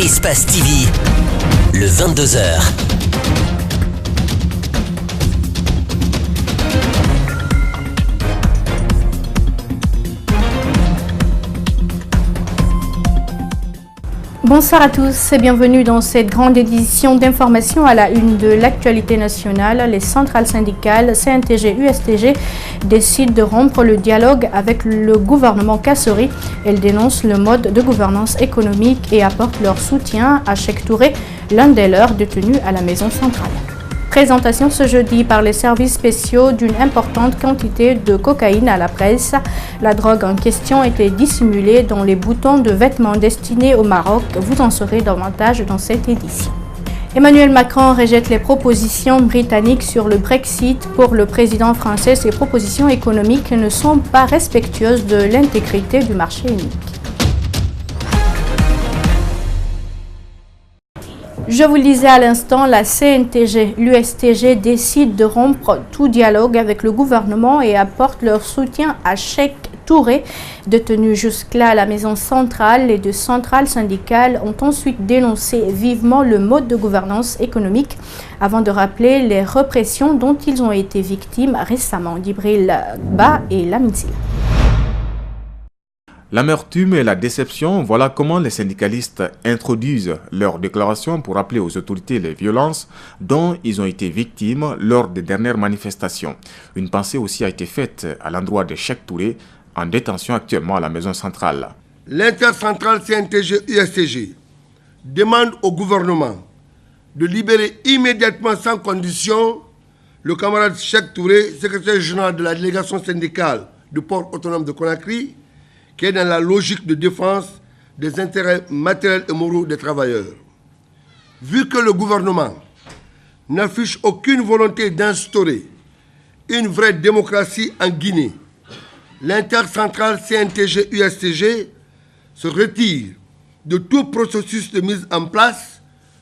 Espace TV, le 22h. Bonsoir à tous et bienvenue dans cette grande édition d'information à la une de l'actualité nationale. Les centrales syndicales CNTG, USTG décident de rompre le dialogue avec le gouvernement Kassori. Elles dénoncent le mode de gouvernance économique et apportent leur soutien à Cheikh Touré, l'un des leurs détenus à la maison centrale. Présentation ce jeudi par les services spéciaux d'une importante quantité de cocaïne à la presse. La drogue en question était dissimulée dans les boutons de vêtements destinés au Maroc. Vous en saurez davantage dans cette édition. Emmanuel Macron rejette les propositions britanniques sur le Brexit. Pour le président français, ces propositions économiques ne sont pas respectueuses de l'intégrité du marché unique. Je vous le disais à l'instant, la CNTG, l'USTG décide de rompre tout dialogue avec le gouvernement et apporte leur soutien à Cheikh Touré. Détenu jusque-là à la maison centrale, les deux centrales syndicales ont ensuite dénoncé vivement le mode de gouvernance économique avant de rappeler les répressions dont ils ont été victimes récemment. Djibril Ba et Lamine Silla. L'amertume et la déception, voilà comment les syndicalistes introduisent leurs déclarations pour rappeler aux autorités les violences dont ils ont été victimes lors des dernières manifestations. Une pensée aussi a été faite à l'endroit de Cheikh Touré, en détention actuellement à la maison centrale. L'intercentrale CNTG-USTG demande au gouvernement de libérer immédiatement sans condition le camarade Cheikh Touré, secrétaire général de la délégation syndicale du port autonome de Conakry, qui est dans la logique de défense des intérêts matériels et moraux des travailleurs. Vu que le gouvernement n'affiche aucune volonté d'instaurer une vraie démocratie en Guinée, l'intercentrale CNTG-USTG se retire de tout processus de mise en place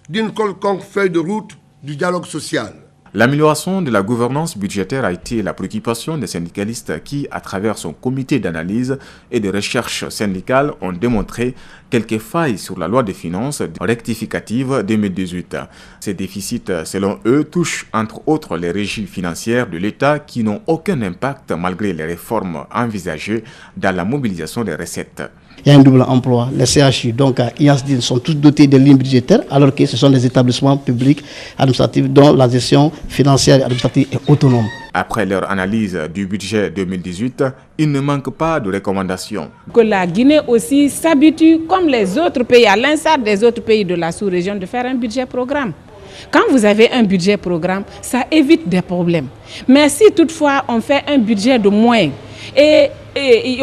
d'une quelconque feuille de route du dialogue social. L'amélioration de la gouvernance budgétaire a été la préoccupation des syndicalistes qui, à travers son comité d'analyse et de recherche syndicale, ont démontré quelques failles sur la loi des finances rectificative 2018. Ces déficits, selon eux, touchent entre autres les régies financières de l'État qui n'ont aucun impact malgré les réformes envisagées dans la mobilisation des recettes. Il y a un double emploi. Les CHU, donc IASDIN, sont tous dotés de lignes budgétaires, alors que ce sont des établissements publics administratifs dont la gestion financière et administrative est autonome. Après leur analyse du budget 2018, il ne manque pas de recommandations. Que la Guinée aussi s'habitue, comme les autres pays, à l'instar des autres pays de la sous-région, de faire un budget programme. Quand vous avez un budget programme, ça évite des problèmes. Mais si toutefois on fait un budget de moyens et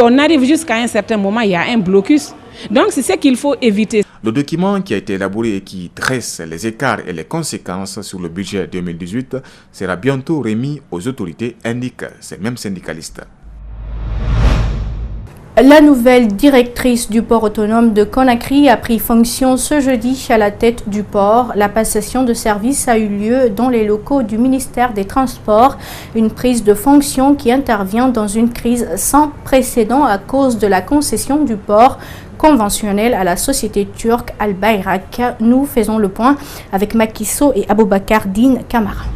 on arrive jusqu'à un certain moment, il y a un blocus. Donc c'est ce qu'il faut éviter. Le document qui a été élaboré et qui dresse les écarts et les conséquences sur le budget 2018 sera bientôt remis aux autorités, indiquent ces mêmes syndicalistes. La nouvelle directrice du port autonome de Conakry a pris fonction ce jeudi à la tête du port. La passation de service a eu lieu dans les locaux du ministère des Transports. Une prise de fonction qui intervient dans une crise sans précédent à cause de la concession du port conventionnel à la société turque Al Bayrak. Nous faisons le point avec Makiso et Aboubakar Din Kamara.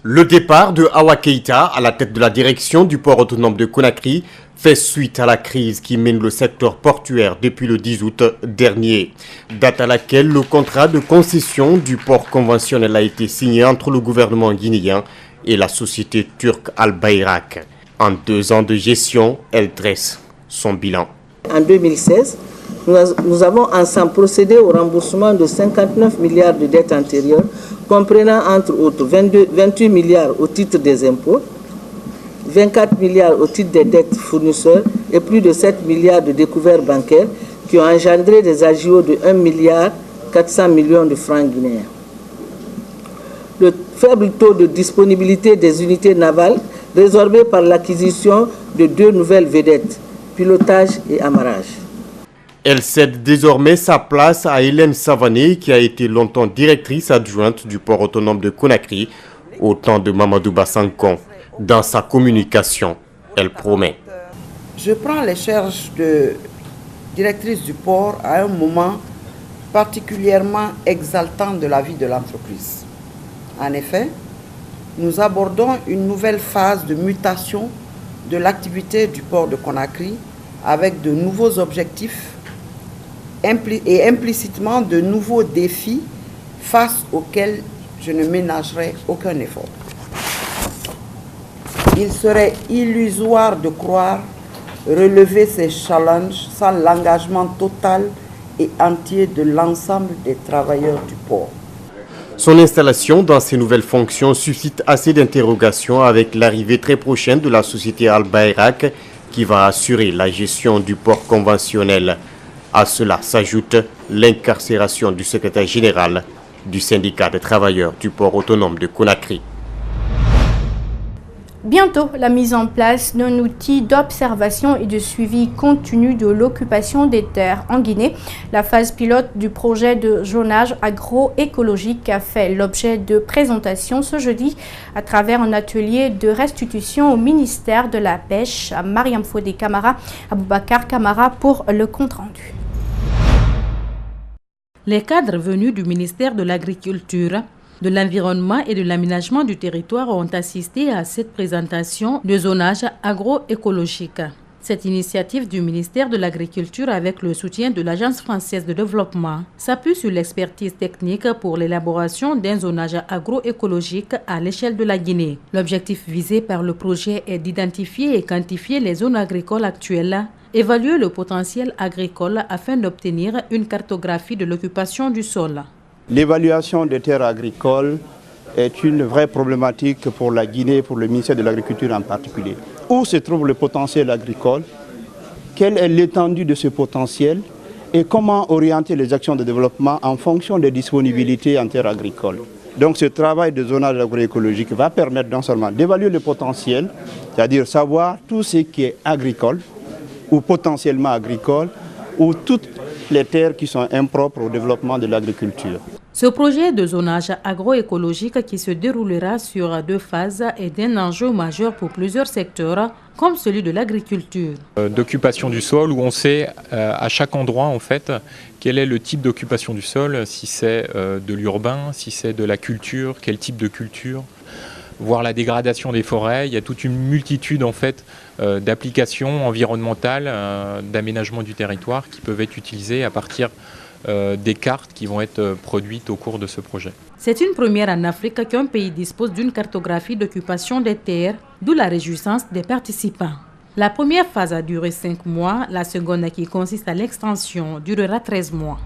Le départ de Awa Keïta à la tête de la direction du port autonome de Conakry fait suite à la crise qui mène le secteur portuaire depuis le 10 août dernier, date à laquelle le contrat de concession du port conventionnel a été signé entre le gouvernement guinéen et la société turque Al Bayrak. En 2 ans de gestion, elle dresse son bilan. En 2016, nous avons ensemble procédé au remboursement de 59 milliards de dettes antérieures, comprenant entre autres 28 milliards au titre des impôts, 24 milliards au titre des dettes fournisseurs et plus de 7 milliards de découvertes bancaires qui ont engendré des agios de 1 milliard 400 millions de francs guinéens. Le faible taux de disponibilité des unités navales résorbé par l'acquisition de 2 nouvelles vedettes, pilotage et amarrage. Elle cède désormais sa place à Hélène Savané, qui a été longtemps directrice adjointe du port autonome de Conakry, au temps de Mamadou Bassankon. Dans sa communication, elle promet. Je prends les charges de directrice du port à un moment particulièrement exaltant de la vie de l'entreprise. En effet, nous abordons une nouvelle phase de mutation de l'activité du port de Conakry avec de nouveaux objectifs et implicitement de nouveaux défis face auxquels je ne ménagerai aucun effort. Il serait illusoire de croire relever ces challenges sans l'engagement total et entier de l'ensemble des travailleurs du port. Son installation dans ces nouvelles fonctions suscite assez d'interrogations avec l'arrivée très prochaine de la société Al Bayrak qui va assurer la gestion du port conventionnel. À cela s'ajoute l'incarcération du secrétaire général du syndicat des travailleurs du port autonome de Conakry. Bientôt, la mise en place d'un outil d'observation et de suivi continu de l'occupation des terres en Guinée. La phase pilote du projet de zonage agroécologique a fait l'objet de présentations ce jeudi à travers un atelier de restitution au ministère de la Pêche. Mariam Fodé Camara, Aboubacar Camara pour le compte-rendu. Les cadres venus du ministère de l'Agriculture, de l'Environnement et de l'Aménagement du territoire ont assisté à cette présentation de zonage agroécologique. Cette initiative du ministère de l'Agriculture avec le soutien de l'Agence française de développement s'appuie sur l'expertise technique pour l'élaboration d'un zonage agroécologique à l'échelle de la Guinée. L'objectif visé par le projet est d'identifier et quantifier les zones agricoles actuelles, évaluer le potentiel agricole afin d'obtenir une cartographie de l'occupation du sol. L'évaluation des terres agricoles est une vraie problématique pour la Guinée, pour le ministère de l'Agriculture en particulier. Où se trouve le potentiel agricole? Quelle est l'étendue de ce potentiel? Et comment orienter les actions de développement en fonction des disponibilités en terres agricoles? Donc ce travail de zonage agroécologique va permettre non seulement d'évaluer le potentiel, c'est-à-dire savoir tout ce qui est agricole ou potentiellement agricole, ou toutes les terres qui sont impropres au développement de l'agriculture. Ce projet de zonage agroécologique qui se déroulera sur 2 phases est d'un enjeu majeur pour plusieurs secteurs, comme celui de l'agriculture. D'occupation du sol, où on sait à chaque endroit en fait quel est le type d'occupation du sol, si c'est de l'urbain, si c'est de la culture, quel type de culture, voire la dégradation des forêts. Il y a toute une multitude en fait d'applications environnementales, d'aménagement du territoire qui peuvent être utilisées à partir des cartes qui vont être produites au cours de ce projet. C'est une première en Afrique qu'un pays dispose d'une cartographie d'occupation des terres, d'où la réjouissance des participants. La première phase a duré 5 mois, la seconde qui consiste à l'extension durera 13 mois.